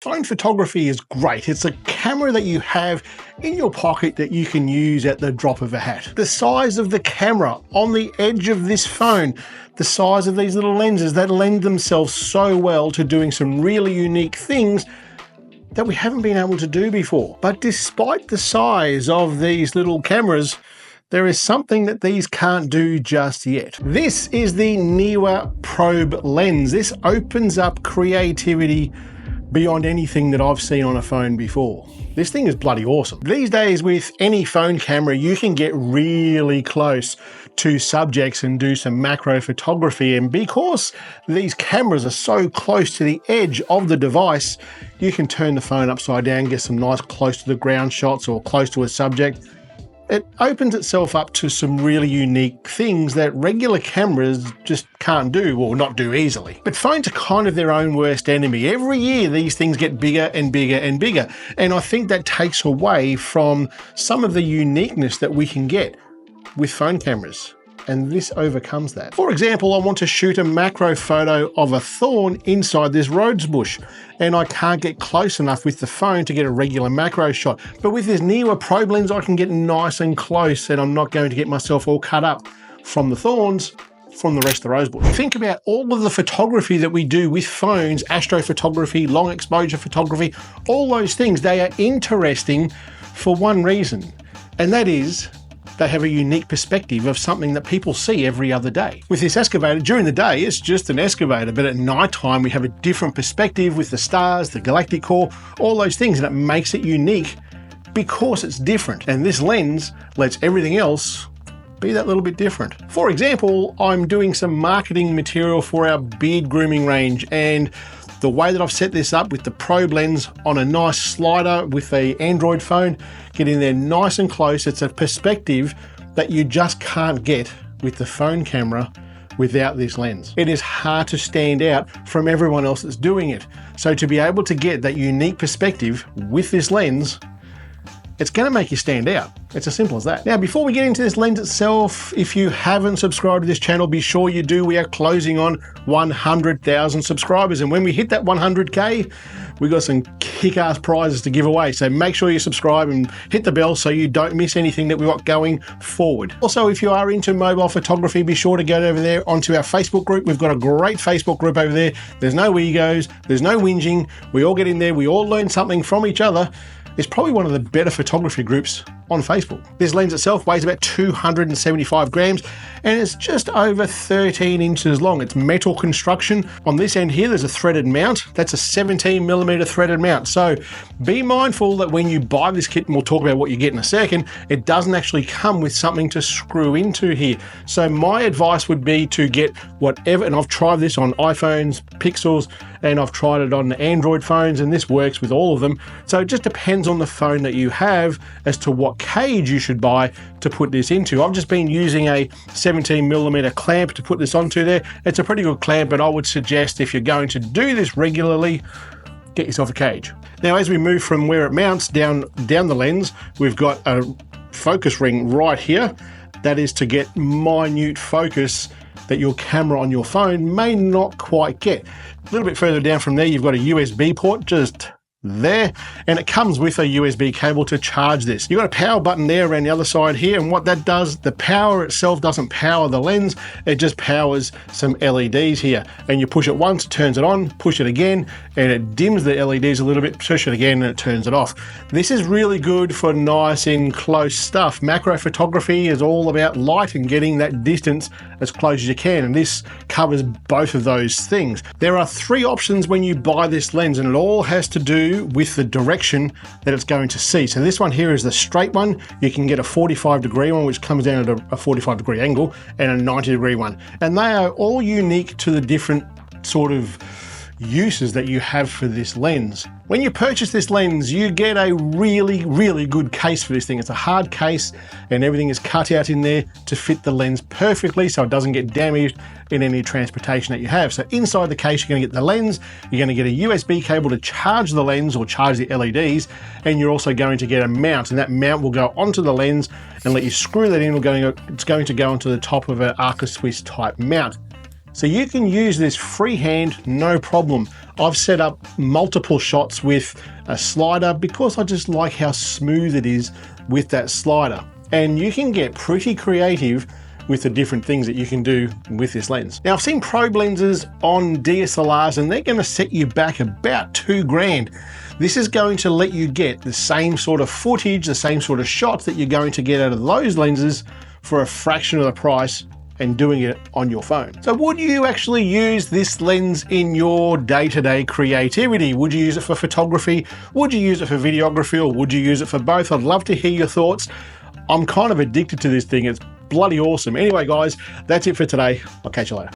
Phone photography is great. It's a camera that you have in your pocket that you can use at the drop of a hat. The size of the camera on the edge of this phone, the size of these little lenses that lend themselves so well to doing some really unique things that we haven't been able to do before. But despite the size of these little cameras, there is something that these can't do just yet. This is the NEEWER Probe Lens. This opens up creativity beyond anything that I've seen on a phone before. This thing is bloody awesome. These days with any phone camera, you can get really close to subjects and do some macro photography. And because these cameras are so close to the edge of the device, you can turn the phone upside down, get some nice close to the ground shots or close to a subject. It opens itself up to some really unique things that regular cameras just can't do or not do easily. But phones are kind of their own worst enemy. Every year these things get bigger and bigger and bigger. And I think that takes away from some of the uniqueness that we can get with phone cameras. And this overcomes that. For example, I want to shoot a macro photo of a thorn inside this rose bush, and I can't get close enough with the phone to get a regular macro shot. But with this NEEWER Probe Lens, I can get nice and close, and I'm not going to get myself all cut up from the thorns from the rest of the rose bush. Think about all of the photography that we do with phones, astrophotography, long exposure photography, all those things, they are interesting for one reason, and that is they have a unique perspective of something that people see every other day. With this excavator, during the day, it's just an excavator, but at night time, we have a different perspective with the stars, the galactic core, all those things, and it makes it unique because it's different. And this lens lets everything else be that little bit different. For example, I'm doing some marketing material for our beard grooming range, and the way that I've set this up with the probe lens on a nice slider with the Android phone, getting there nice and close, it's a perspective that you just can't get with the phone camera without this lens. It is hard to stand out from everyone else that's doing it. So to be able to get that unique perspective with this lens, it's going to make you stand out. It's as simple as that. Now, before we get into this lens itself, if you haven't subscribed to this channel, be sure you do. We are closing on 100,000 subscribers. And when we hit that 100K, we got some kick-ass prizes to give away. So make sure you subscribe and hit the bell so you don't miss anything that we've got going forward. Also, if you are into mobile photography, be sure to go over there onto our Facebook group. We've got a great Facebook group over there. There's no egos, there's no whinging. We all get in there, we all learn something from each other. It's probably one of the better photography groups on Facebook. This lens itself weighs about 275 grams and it's just over 13 inches long. It's metal construction. On this end here, there's a threaded mount. That's a 17mm threaded mount. So be mindful that when you buy this kit, and we'll talk about what you get in a second, it doesn't actually come with something to screw into here. So my advice would be to get whatever, and I've tried this on iPhones, Pixels, and I've tried it on Android phones, and this works with all of them. So it just depends on the phone that you have as to what cage you should buy to put this into. I've just been using a 17mm clamp to put this onto there. It's a pretty good clamp, but I would suggest if you're going to do this regularly, get yourself a cage. Now, as we move from where it mounts down the lens, we've got a focus ring right here. That is to get minute focus that your camera on your phone may not quite get. A little bit further down from there, you've got a USB port just there, and it comes with a USB cable to charge this. You've got a power button there around the other side here, and what that does, the power itself doesn't power the lens, it just powers some LEDs here. And you push it once, it turns it on, push it again, and it dims the LEDs a little bit, push it again, and it turns it off. This is really good for nice and close stuff. Macro photography is all about light and getting that distance as close as you can, and this covers both of those things. There are 3 options when you buy this lens, and it all has to do with the direction that it's going to see. So this one here is the straight one. You can get a 45-degree one, which comes down at a 45-degree angle, and a 90-degree one. And they are all unique to the different sort of uses that you have for this lens. When you purchase this lens, you get a really, really good case for this thing. It's a hard case and everything is cut out in there to fit the lens perfectly so it doesn't get damaged in any transportation that you have. So inside the case, you're going to get the lens, you're going to get a USB cable to charge the lens or charge the LEDs, and you're also going to get a mount, and that mount will go onto the lens and let you screw that in. It's going to go onto the top of an Arca Swiss type mount. So you can use this freehand, no problem. I've set up multiple shots with a slider because I just like how smooth it is with that slider. And you can get pretty creative with the different things that you can do with this lens. Now, I've seen probe lenses on DSLRs and they're gonna set you back about $2,000. This is going to let you get the same sort of footage, the same sort of shots that you're going to get out of those lenses for a fraction of the price and doing it on your phone. So would you actually use this lens in your day-to-day creativity? Would you use it for photography? Would you use it for videography, or would you use it for both? I'd love to hear your thoughts. I'm kind of addicted to this thing. It's bloody awesome. Anyway, guys, that's it for today. I'll catch you later.